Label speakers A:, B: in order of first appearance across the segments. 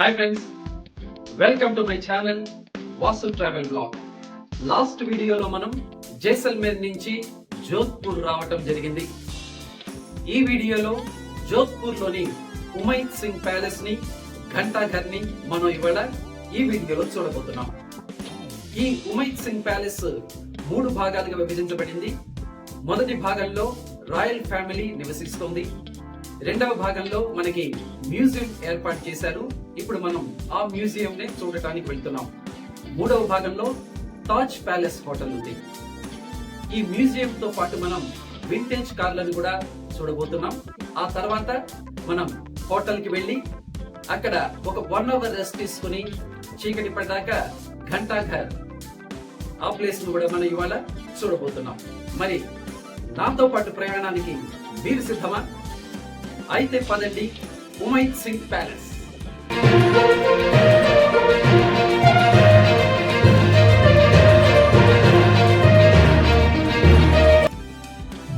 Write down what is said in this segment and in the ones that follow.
A: Hi friends, welcome to my channel Vasu travel blog. Last వీడియోలో మనం జైసల్మేర్ నుంచి జోధ్పూర్ రావటం జరిగింది. ఈ వీడియోలో జోధ్పూర్లోని ఉమైద్ సింగ్ ప్యాలెస్ ని, ఘంటాఘర్ ని మనం ఇవాళ ఈ వీడియోలో చూడబోతున్నాం. ఈ ఉమైద్ సింగ్ ప్యాలెస్ 3 భాగాలుగా విభజించబడింది. మొదటి భాగంలో రాయల్ ఫ్యామిలీ నివసిస్తోంది. రెండవ భాగంలో మనకి మ్యూజియం ఏర్పాటు చేశారు. ఇప్పుడు మనం ఆ మ్యూజియం ని చూడటానికి వెళ్తున్నాం. మూడవ భాగంలో తాజ్ ప్యాలెస్ హోటల్ ఉంది. ఈ మ్యూజియం తో పాటు మనం వింటేజ్ కార్లను కూడా చూడబోతున్నాం. ఆ తర్వాత మనం హోటల్ కి వెళ్ళి అక్కడ ఒక 1 అవర్ రెస్ట్ తీసుకుని చీకటి పడ్డాక ఘంటాఘర్ ఆ ప్లేస్ ను కూడా మనం ఇవాళ చూడబోతున్నాం. మరి నాతో పాటు ప్రయాణానికి మీరు సిద్ధమా? అయితే పదండి, ఉమైద్ సింగ్ ప్యాలెస్.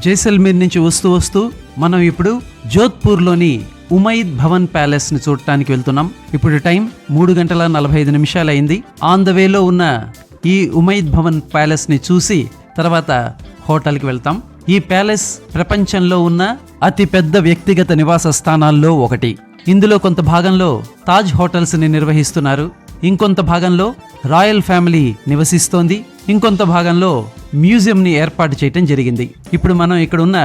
B: జైసల్మేర్ నుంచి వస్తూ మనం ఇప్పుడు జోధ్పూర్లోని ఉమైద్ భవన్ ప్యాలెస్ ని చూడటానికి వెళ్తున్నాం. ఇప్పుడు టైం 3:45 అయింది. ఆన్ ద వేలో ఉన్న ఈ ఉమైద్ భవన్ ప్యాలెస్ ని చూసి తర్వాత హోటల్కి వెళ్తాం. ఈ ప్యాలెస్ ప్రపంచంలో ఉన్న అతి పెద్ద వ్యక్తిగత నివాస స్థానాల్లో ఒకటి. ఇందులో కొంత భాగంలో తాజ్ హోటల్స్ ని నిర్వహిస్తున్నారు, ఇంకొంత భాగంలో రాయల్ ఫ్యామిలీ నివసిస్తోంది, ఇంకొంత భాగంలో మ్యూజియం ని ఏర్పాటు చేయటం జరిగింది. ఇప్పుడు మనం ఇక్కడ ఉన్న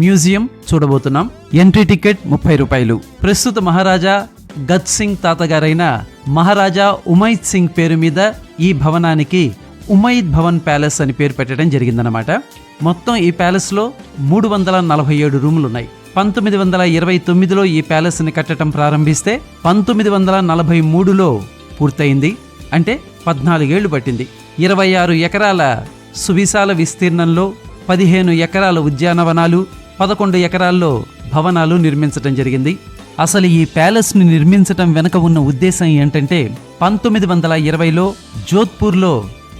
B: మ్యూజియం చూడబోతున్నాం. ఎంట్రీ టికెట్ 30 రూపాయలు. ప్రస్తుత మహారాజా గత్ సింగ్ తాతగారైన మహారాజా ఉమైద్ సింగ్ పేరు మీద ఈ భవనానికి ఉమైద్ భవన్ ప్యాలెస్ అని పేరు పెట్టడం జరిగిందనమాట. మొత్తం ఈ ప్యాలెస్ లో 347 రూములు ఉన్నాయి. 1929లో ఈ ప్యాలెస్ ని కట్టడం ప్రారంభిస్తే 1943లో పూర్తయింది. అంటే 14 ఏళ్లు పట్టింది. 26 ఎకరాల సువిశాల విస్తీర్ణంలో 15 ఎకరాల ఉద్యానవనాలు, 11 ఎకరాల్లో భవనాలు నిర్మించడం జరిగింది. అసలు ఈ ప్యాలెస్ ని నిర్మించటం వెనుక ఉన్న ఉద్దేశం ఏంటంటే 1920లో జోధ్పూర్లో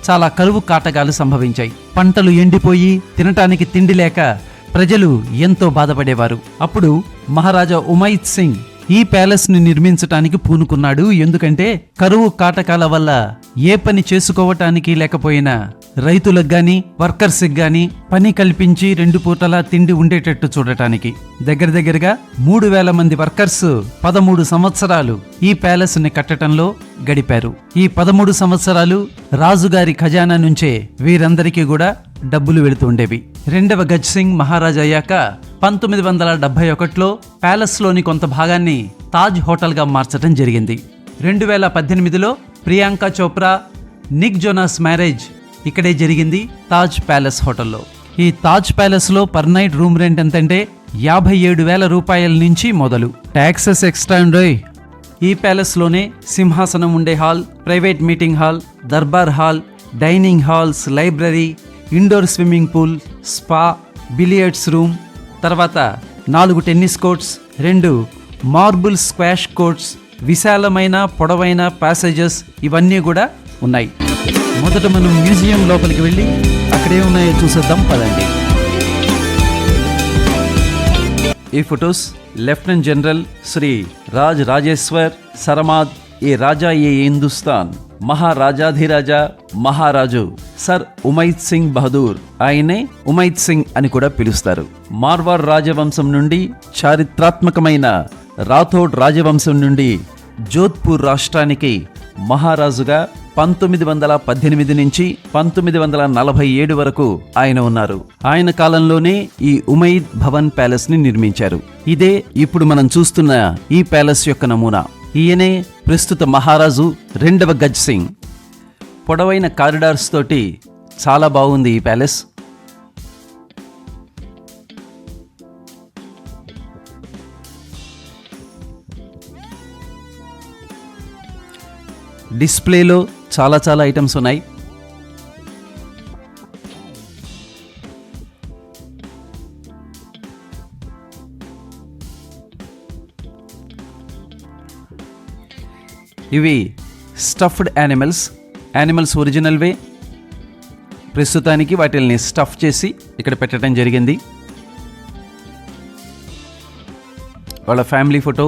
B: చాలా కరువు కాటకాలు సంభవించాయి. పంటలు ఎండిపోయి తినటానికి తిండి లేక ప్రజలు ఎంతో బాధపడేవారు. అప్పుడు మహారాజా ఉమైద్ సింగ్ ఈ ప్యాలెస్ ని నిర్మించటానికి పూనుకున్నాడు. ఎందుకంటే కరువు కాటకాల వల్ల ఏ పని చేసుకోవటానికి లేకపోయినా రైతులకు గాని వర్కర్స్ గాని పని కల్పించి 2 పూటలా తిండి ఉండేటట్టు చూడటానికి. దగ్గరగా 3000 మంది వర్కర్స్ 13 సంవత్సరాలు ఈ ప్యాలెస్ ని కట్టడంలో గడిపారు. ఈ 13 సంవత్సరాలు రాజుగారి ఖజానా నుంచే వీరందరికీ కూడా డబ్బులు వెళుతుండేవి. రెండవ గజ్ సింగ్ మహారాజా అయ్యాక 1971లో ప్యాలెస్ లోని కొంత భాగాన్ని తాజ్ హోటల్ గా మార్చడం జరిగింది. 2018లో Priyanka Chopra, Nick Jonas marriage ఇక్కడే జరిగింది, తాజ్ ప్యాలెస్ హోటల్లో. ఈ తాజ్ ప్యాలెస్ లో పర్ నైట్ రూమ్ రెంట్ ఎంతంటే 57,000 రూపాయల నుంచి మొదలు. ట్యాక్సెస్ ఎక్స్ట్రా ఉండోయ్. ఈ ప్యాలెస్ లోనే సింహాసనం ఉండే hall, private meeting hall, Durbar hall, dining halls, library, indoor swimming pool, spa, billiards room, తర్వాత 4 tennis courts, 2 marble squash courts, విశాలమైన పొడవైన ప్యాసేజెస్ ఇవన్నీ కూడా ఉన్నాయి. మొదట మనం మ్యూజియం లోపలికి వెళ్ళి అక్కడే ఉన్నాయో చూసేద్దాం పదండి. ఈ photos lieutenant general Shri Raj Rajeshwar Saramad ఏ రాజా ఏ హిందుస్థాన్ మహారాజాధిరాజా మహారాజు సర్ ఉమైద్ సింగ్ బహదూర్, ఆయనే ఉమైద్ సింగ్ అని కూడా పిలుస్తారు. మార్వార్ రాజవంశం నుండి చారిత్రాత్మకమైన రాథోడ్ రాజవంశం నుండి జోధ్పూర్ రాష్ట్రానికి మహారాజుగా 1918 నుంచి 1947 వరకు ఆయన ఉన్నారు. ఆయన కాలంలోనే ఈ ఉమైద్ భవన్ ప్యాలెస్ ని నిర్మించారు. ఇదే ఇప్పుడు మనం చూస్తున్న ఈ ప్యాలెస్ యొక్క నమూనా. ఈయనే ప్రస్తుత మహారాజు రెండవ గజ్ సింగ్. పొడవైన కారిడార్స్ తోటి చాలా బాగుంది ఈ ప్యాలెస్. డిస్ప్లేలో చాలా ఐటమ్స్ ఉన్నాయి. ఇవి స్టఫ్డ్ యానిమల్స్ ఒరిజినల్వే. ప్రస్తుతానికి వాటిల్ని స్టఫ్ చేసి ఇక్కడ పెట్టడం జరిగింది. వాళ్ళ ఫ్యామిలీ ఫోటో,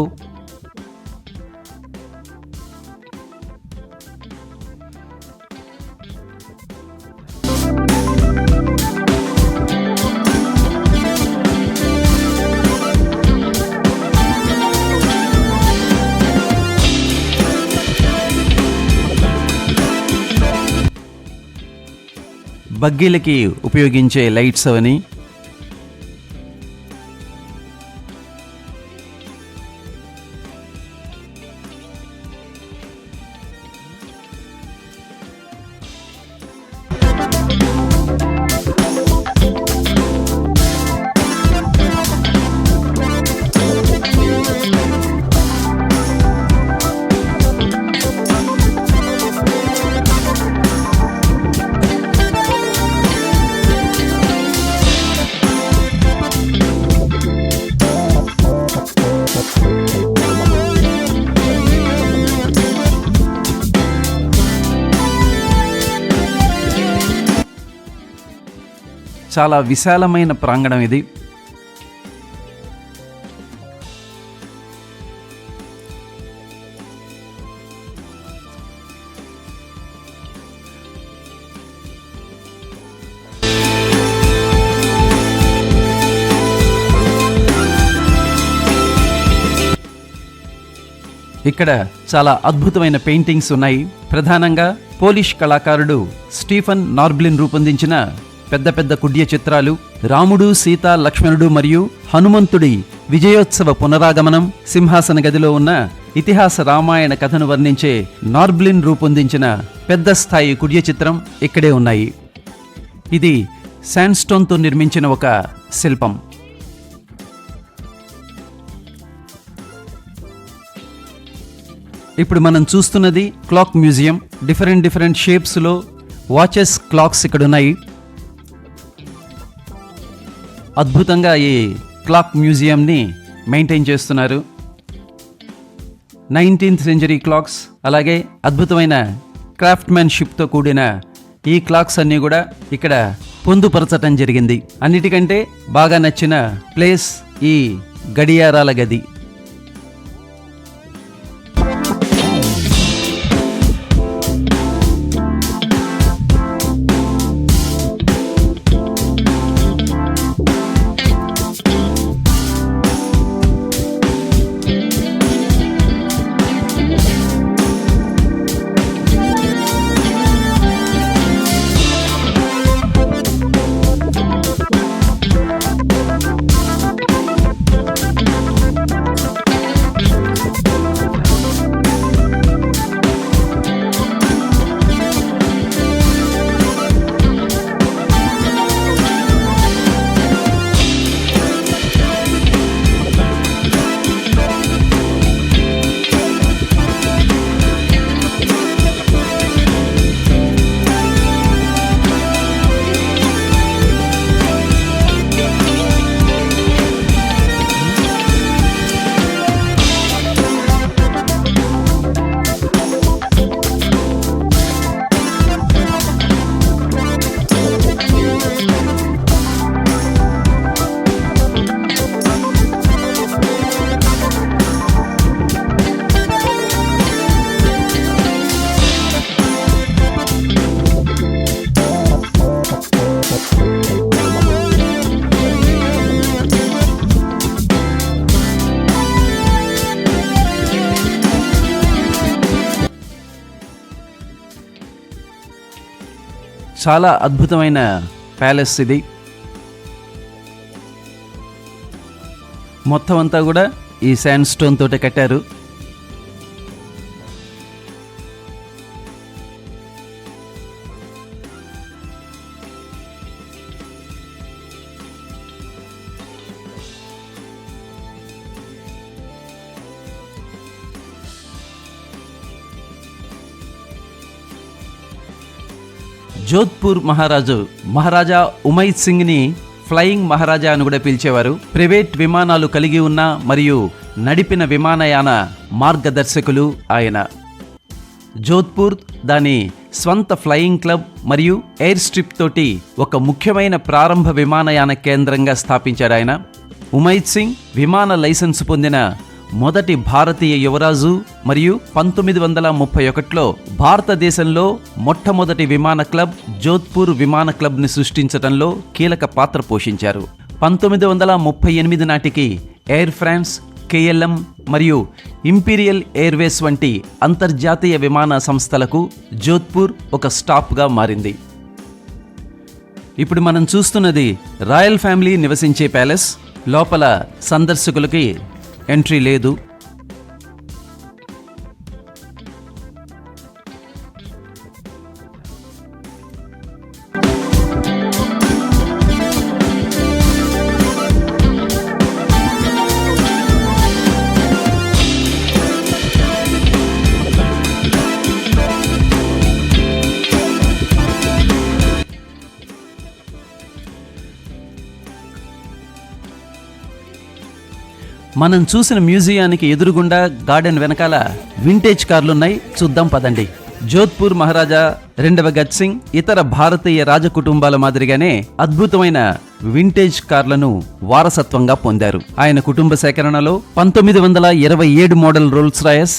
B: బగ్గీలకి ఉపయోగించే లైట్స్ అవని. చాలా విశాలమైన ప్రాంగణం ఇది. ఇక్కడ చాలా అద్భుతమైన పెయింటింగ్స్ ఉన్నాయి. ప్రధానంగా పోలిష్ కళాకారుడు స్టీఫన్ నార్బ్లిన్ రూపొందించిన పెద్ద పెద్ద కుడ్య చిత్రాలు, రాముడు, సీత, లక్ష్మణుడు మరియు హనుమంతుడి విజయోత్సవ పునరాగమనం, సింహాసన గదిలో ఉన్న ఇతిహాస రామాయణ కథను వర్ణించే నార్బ్లిన్ రూపొందించిన పెద్ద స్థాయి కుడ్య చిత్రం ఇక్కడే ఉన్నాయి. ఇది శాండ్స్టోన్తో నిర్మించిన ఒక శిల్పం. ఇప్పుడు మనం చూస్తున్నది క్లాక్ మ్యూజియం. డిఫరెంట్ షేప్స్లో వాచెస్, క్లాక్స్ ఇక్కడ ఉన్నాయి. అద్భుతంగా ఈ క్లాక్ మ్యూజియంని మెయింటైన్ చేస్తున్నారు. 19th సెంచరీ క్లాక్స్, అలాగే అద్భుతమైన క్రాఫ్ట్మెన్షిప్తో కూడిన ఈ క్లాక్స్ అన్నీ కూడా ఇక్కడ పొందుపరచటం జరిగింది. అన్నిటికంటే బాగా నచ్చిన ప్లేస్ ఈ గడియారాల గది. చాలా అద్భుతమైన ప్యాలెస్ ఇది. మొత్తం అంతా కూడా ఈ శాండ్ స్టోన్ తోటే కట్టారు. జోధ్పూర్ మహారాజా ఉమైద్ సింగ్ని ఫ్లయింగ్ మహారాజా అని కూడా పిలిచేవారు. ప్రైవేట్ విమానాలు కలిగి ఉన్న మరియు నడిపిన విమానయాన మార్గదర్శకులు ఆయన. జోధ్పూర్ దాని స్వంత ఫ్లయింగ్ క్లబ్ మరియు ఎయిర్ స్ట్రిప్ తోటి ఒక ముఖ్యమైన ప్రారంభ విమానయాన కేంద్రంగా స్థాపించాడు ఆయన. ఉమైద్ సింగ్ విమాన లైసెన్స్ పొందిన మొదటి భారతీయ యువరాజు మరియు 1931లో భారతదేశంలో మొట్టమొదటి విమాన క్లబ్ జోధ్పూర్ విమాన క్లబ్ని సృష్టించడంలో కీలక పాత్ర పోషించారు. 1938 నాటికి ఎయిర్ ఫ్రాన్స్, KLM మరియు ఇంపీరియల్ ఎయిర్వేస్ వంటి అంతర్జాతీయ విమాన సంస్థలకు జోధ్పూర్ ఒక స్టాప్గా మారింది. ఇప్పుడు మనం చూస్తున్నది రాయల్ ఫ్యామిలీ నివసించే ప్యాలెస్. లోపల సందర్శకులకి ఎంట్రీ లేదు. మనం చూసిన మ్యూజియానికి ఎదురుగుండా గార్డెన్ వెనకాల వింటేజ్ కార్లున్నాయి. చూద్దాం పదండి. జోధ్పూర్ మహారాజా రెండవ గత్ సింగ్ ఇతర భారతీయ రాజకుటుంబాల మాదిరిగానే అద్భుతమైన వింటేజ్ కార్లను వారసత్వంగా పొందారు. ఆయన కుటుంబ సేకరణలో 1927 model Rolls Royce,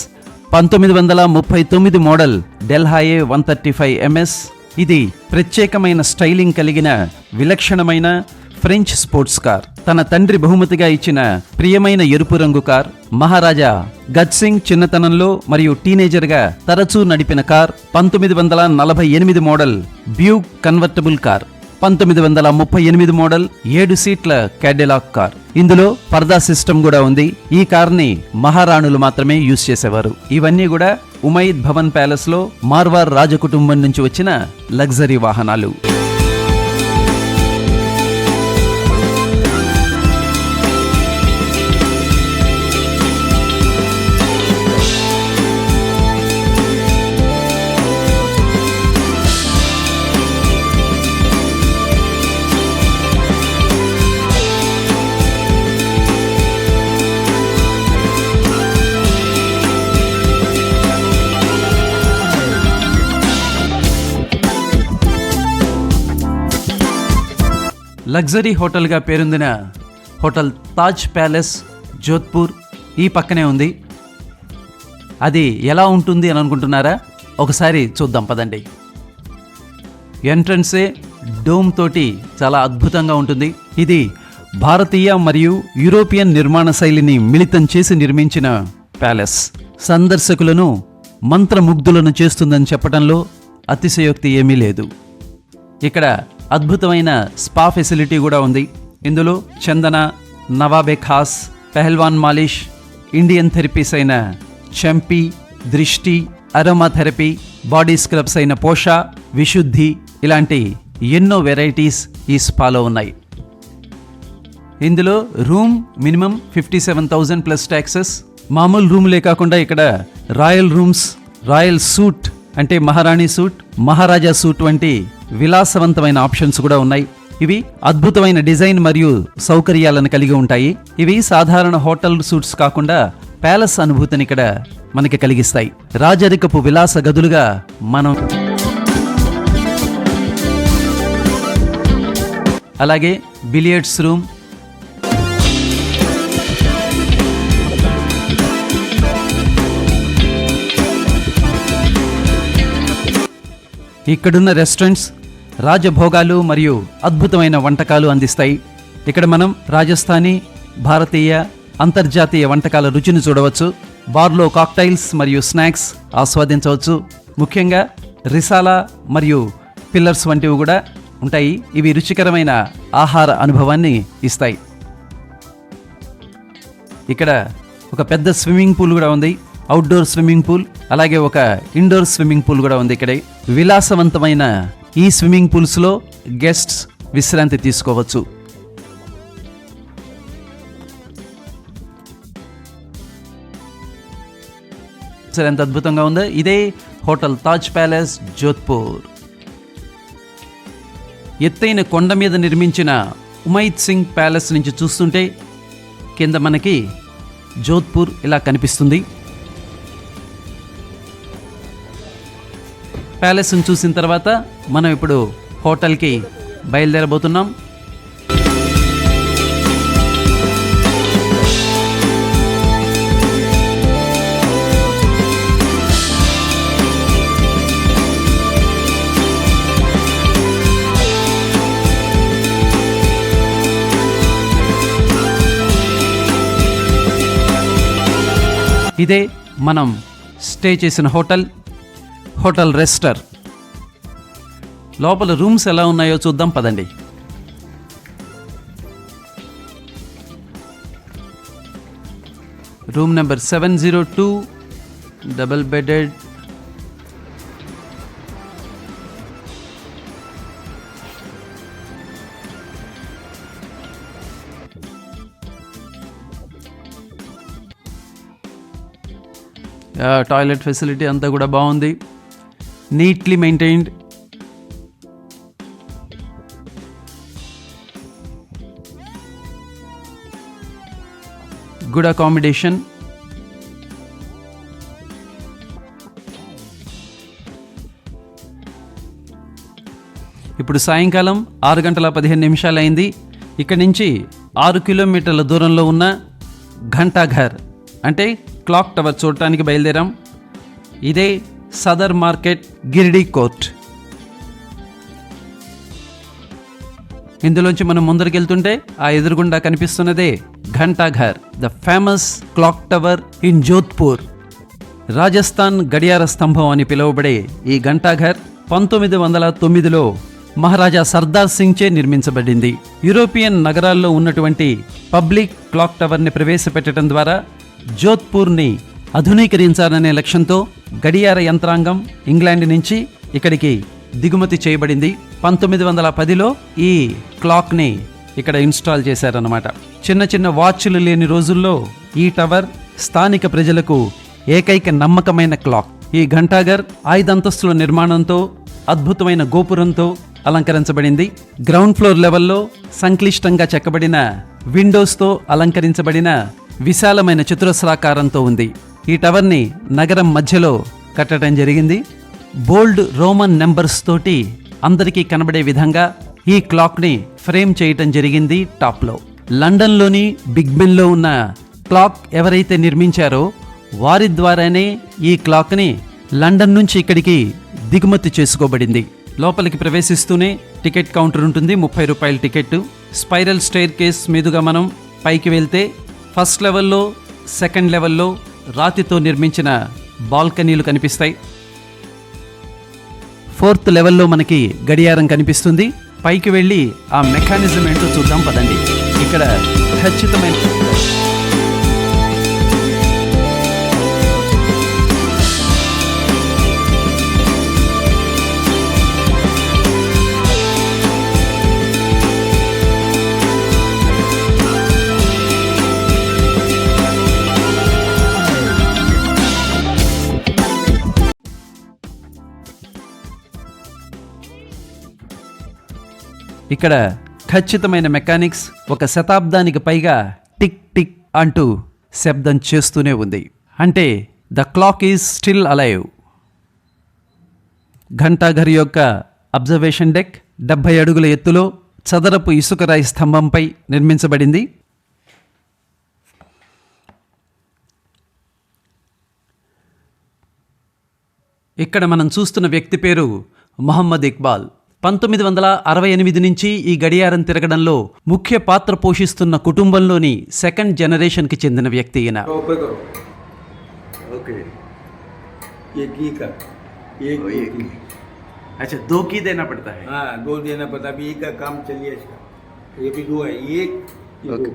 B: 1939 model Delahaye 135 MS. ఇది ప్రత్యేకమైన స్టైలింగ్ కలిగిన విలక్షణమైన ఫ్రెంచ్ స్పోర్ట్స్ కార్. తన తండ్రి బహుమతిగా ఇచ్చిన ప్రియమైన ఎరుపు రంగు కార్. మహారాజా గత్ సింగ్ చిన్నతనంలో మరియు టీనేజర్గా తరచూ నడిపిన car 1948 model Buick convertible car, 1938 model 7 సీట్ల క్యాడిలాక్ కార్. ఇందులో పర్దా సిస్టమ్ కూడా ఉంది. ఈ కార్ని మహారాణులు మాత్రమే యూజ్ చేసేవారు. ఇవన్నీ కూడా ఉమైద్ భవన్ ప్యాలెస్ లో మార్వార్ రాజకుటుంబం నుంచి వచ్చిన లగ్జరీ వాహనాలు. లగ్జరీ హోటల్గా పేరొందిన హోటల్ తాజ్ ప్యాలెస్ జోధ్పూర్ ఈ పక్కనే ఉంది. అది ఎలా ఉంటుంది అని అనుకుంటున్నారా? ఒకసారి చూద్దాం పదండి. ఎంట్రన్సే డోమ్ తోటి చాలా అద్భుతంగా ఉంటుంది. ఇది భారతీయ మరియు యూరోపియన్ నిర్మాణ శైలిని మిళితం చేసి నిర్మించిన ప్యాలెస్. సందర్శకులను మంత్రముగ్ధులను చేస్తుందని చెప్పడంలో అతిశయోక్తి ఏమీ లేదు. ఇక్కడ అద్భుతమైన స్పా ఫెసిలిటీ కూడా ఉంది. ఇందులో చందన, నవాబే ఖాస్, పెహల్వాన్ మాలిష్, ఇండియన్ థెరపీస్ అయిన చంపి, దృష్టి, అరోమా థెరపీ, బాడీ స్క్రబ్స్ అయిన పోషా, విశుద్ధి ఇలాంటి ఎన్నో వెరైటీస్ ఈ స్పాలో ఉన్నాయి. ఇందులో రూమ్ మినిమం 57,000 ప్లస్ ట్యాక్సెస్. మామూలు రూమ్లే కాకుండా ఇక్కడ రాయల్ రూమ్స్, రాయల్ సూట్ అంటే మహారాణి సూట్, మహారాజా సూట్ వంటి విలాసవంతమైన ఆప్షన్స్ కూడా ఉన్నాయి. ఇవి అద్భుతమైన డిజైన్ మరియు సౌకర్యాలను కలిగి ఉంటాయి. ఇవి సాధారణ హోటల్ సూట్స్ కాకుండా ప్యాలెస్ అనుభూతిని ఇక్కడ మనకి కలిగిస్తాయి. రాజరికపు విలాస గదులుగా మనం అలాగే బిలియర్డ్స్ రూమ్, ఇక్కడున్న రెస్టారెంట్స్ రాజభోగాలు మరియు అద్భుతమైన వంటకాలు అందిస్తాయి. ఇక్కడ మనం రాజస్థానీ, భారతీయ, అంతర్జాతీయ వంటకాల రుచిని చూడవచ్చు. బార్లో కాక్టైల్స్ మరియు స్నాక్స్ ఆస్వాదించవచ్చు. ముఖ్యంగా రిసాలా మరియు పిల్లర్స్ వంటివి కూడా ఉంటాయి. ఇవి రుచికరమైన ఆహార అనుభవాన్ని ఇస్తాయి. ఇక్కడ ఒక పెద్ద స్విమ్మింగ్ పూల్ కూడా ఉంది. అవుట్డోర్ స్విమ్మింగ్ పూల్, అలాగే ఒక ఇండోర్ స్విమ్మింగ్ పూల్ కూడా ఉంది. ఇక్కడ విలాసవంతమైన ఈ స్విమ్మింగ్ పూల్స్లో గెస్ట్స్ విశ్రాంతి తీసుకోవచ్చు. సరే, ఎంత అద్భుతంగా ఉందో. ఇదే హోటల్ తాజ్ ప్యాలెస్ జోధ్పూర్. ఎత్తైన కొండ మీద నిర్మించిన ఉమైద్ సింగ్ ప్యాలెస్ నుంచి చూస్తుంటే కింద మనకి జోధ్పూర్ ఇలా కనిపిస్తుంది. ప్యాలెస్ని చూసిన తర్వాత మనం ఇప్పుడు హోటల్కి బయలుదేరబోతున్నాం. ఇదే మనం స్టే చేసిన హోటల్ రెస్టర్. లోపల రూమ్స్ ఎలా ఉన్నాయో చూద్దాం పదండి. Room number 702, double bedded. Toilet facility అంతా కూడా బాగుంది, నీట్లీ మెయింటైన్డ్. Good accommodation. ఇప్పుడు సాయంకాలం 6:15 అయింది. ఇక్కడి నుంచి 6 కిలోమీటర్ల దూరంలో ఉన్న ఘంటాఘర్ అంటే క్లాక్ టవర్ చూడటానికి బయలుదేరాం. ఇదే సదర్ మార్కెట్ గిరిడి కోర్ట్. ఇందులోంచి మనం ముందరికెళ్తుంటే ఆ ఎదురుగుండా కనిపిస్తున్నదే Ghantaghar, the famous clock tower in Jodhpur. Rajasthan గడియార స్తంభం అని పిలువబడే ఈ ఘంటాఘర్ 1909లో మహారాజా సర్దార్ సింగ్ చే నిర్మించబడింది. యూరోపియన్ నగరాల్లో ఉన్నటువంటి పబ్లిక్ క్లాక్ టవర్ని ప్రవేశపెట్టడం ద్వారా జోధ్పూర్ని ఆధునీకరించాలనే లక్ష్యంతో గడియార యంత్రాంగం ఇంగ్లాండ్ నుంచి ఇక్కడికి దిగుమతి చేయబడింది. 1910లో ఈ క్లాక్ని ఇక్కడ ఇన్స్టాల్ చేశారన్నమాట. చిన్న చిన్న వాచ్లు లేని రోజుల్లో ఈ టవర్ స్థానిక ప్రజలకు ఏకైక నమ్మకమైన క్లాక్. ఈ ఘంటాఘర్ 5 అంతస్తుల నిర్మాణంతో అద్భుతమైన గోపురంతో అలంకరించబడింది. గ్రౌండ్ ఫ్లోర్ లెవెల్లో సంక్లిష్టంగా చెక్కబడిన విండోస్తో అలంకరించబడిన విశాలమైన చతురస్రాకారంతో ఉంది. ఈ టవర్ని నగరం మధ్యలో కట్టడం జరిగింది. బోల్డ్ రోమన్ నెంబర్స్ తోటి అందరికీ కనబడే విధంగా ఈ క్లాక్ని ఫ్రేమ్ చేయటం జరిగింది టాప్లో. లండన్లోని బిగ్ బెన్లో ఉన్న క్లాక్ ఎవరైతే నిర్మించారో వారి ద్వారానే ఈ క్లాక్ని లండన్ నుంచి ఇక్కడికి దిగుమతి చేసుకోబడింది. లోపలికి ప్రవేశిస్తూనే టికెట్ కౌంటర్ ఉంటుంది, 30 రూపాయల టికెట్. స్పైరల్ స్టైర్ కేస్ మీదుగా మనం పైకి వెళ్తే ఫస్ట్ లెవెల్లో, సెకండ్ లెవెల్లో రాతితో నిర్మించిన బాల్కనీలు కనిపిస్తాయి. 4th లెవెల్లో మనకి గడియారం కనిపిస్తుంది. పైకి వెళ్ళి ఆ మెకానిజం ఏంటో చూద్దాం పదండి. ఇక్కడ ఖచ్చితమైన ఇక్కడ ఖచ్చితమైన మెకానిక్స్ 1 శతాబ్దానికి పైగా టిక్ టిక్ అంటూ శబ్దం చేస్తూనే ఉంది. అంటే the clock is still alive. Ghantaghar యొక్క అబ్జర్వేషన్ డెక్ 70 అడుగుల ఎత్తులో చదరపు ఇసుకరాయి స్తంభంపై నిర్మించబడింది. ఇక్కడ మనం చూస్తున్న వ్యక్తి పేరు మొహమ్మద్ ఇక్బాల్. 1968 నుంచి ఈ గడియారం తిరగడంలో ముఖ్య పాత్ర పోషిస్తున్న కుటుంబంలోని 2nd జనరేషన్కి చెందిన వ్యక్తి ఈయన. अच्छा 2 की देना पड़ता है.
C: हाँ 2 देना पड़ता है. अभी एक का काम चलिए इसका. ये भी 2 है. एक ये 2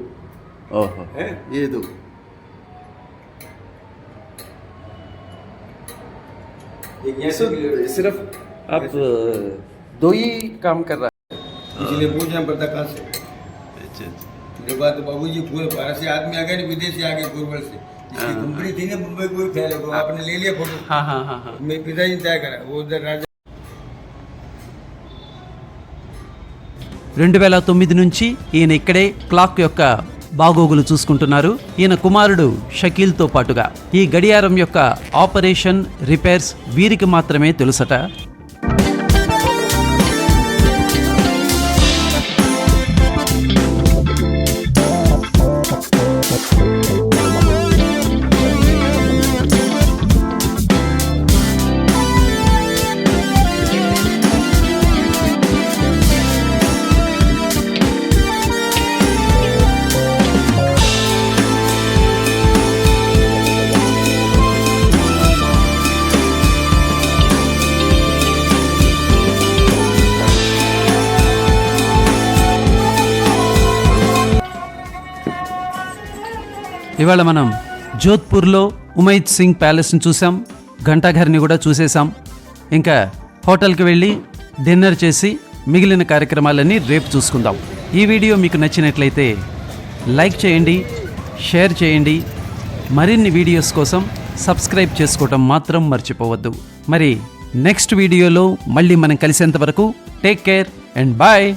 B: ओहो
C: है.
B: ये 2
C: एक यहाँ से
B: सिर्फ आप 2 ही काम कर रहा है.
C: इसलिए पूछना पड़ता कहाँ से. ये बात बाबूजी पूरे भारत से आदमी आ गए ना, विदेश से आ गए पूर्वल से. इसकी कंपनी थी ना मुंबई, कोई फैले को आपने ले लिया फोटो.
B: हाँ हाँ हाँ हाँ.
C: मैं पिताजी तय करा वो उधर राजा.
B: 2009 నుంచి ఈయన ఇక్కడే క్లాక్ యొక్క బాగోగులు చూసుకుంటున్నారు. ఈయన కుమారుడు షకీల్తో పాటుగా ఈ గడియారం యొక్క ఆపరేషన్, రిపేర్స్ వీరికి మాత్రమే తెలుసట. ఇవాళ మనం జోధ్పూర్లో ఉమైద్ సింగ్ ప్యాలెస్ని చూసాం, ఘంటాఘర్ని కూడా చూసేసాం. ఇంకా హోటల్కి వెళ్ళి డిన్నర్ చేసి మిగిలిన కార్యక్రమాలన్నీ రేపు చూసుకుందాం. ఈ వీడియో మీకు నచ్చినట్లయితే లైక్ చేయండి, షేర్ చేయండి. మరిన్ని వీడియోస్ కోసం సబ్స్క్రైబ్ చేసుకోవటం మాత్రం మర్చిపోవద్దు. మరి నెక్స్ట్ వీడియోలో మళ్ళీ మనం కలిసేంత వరకు టేక్ కేర్ అండ్ బాయ్.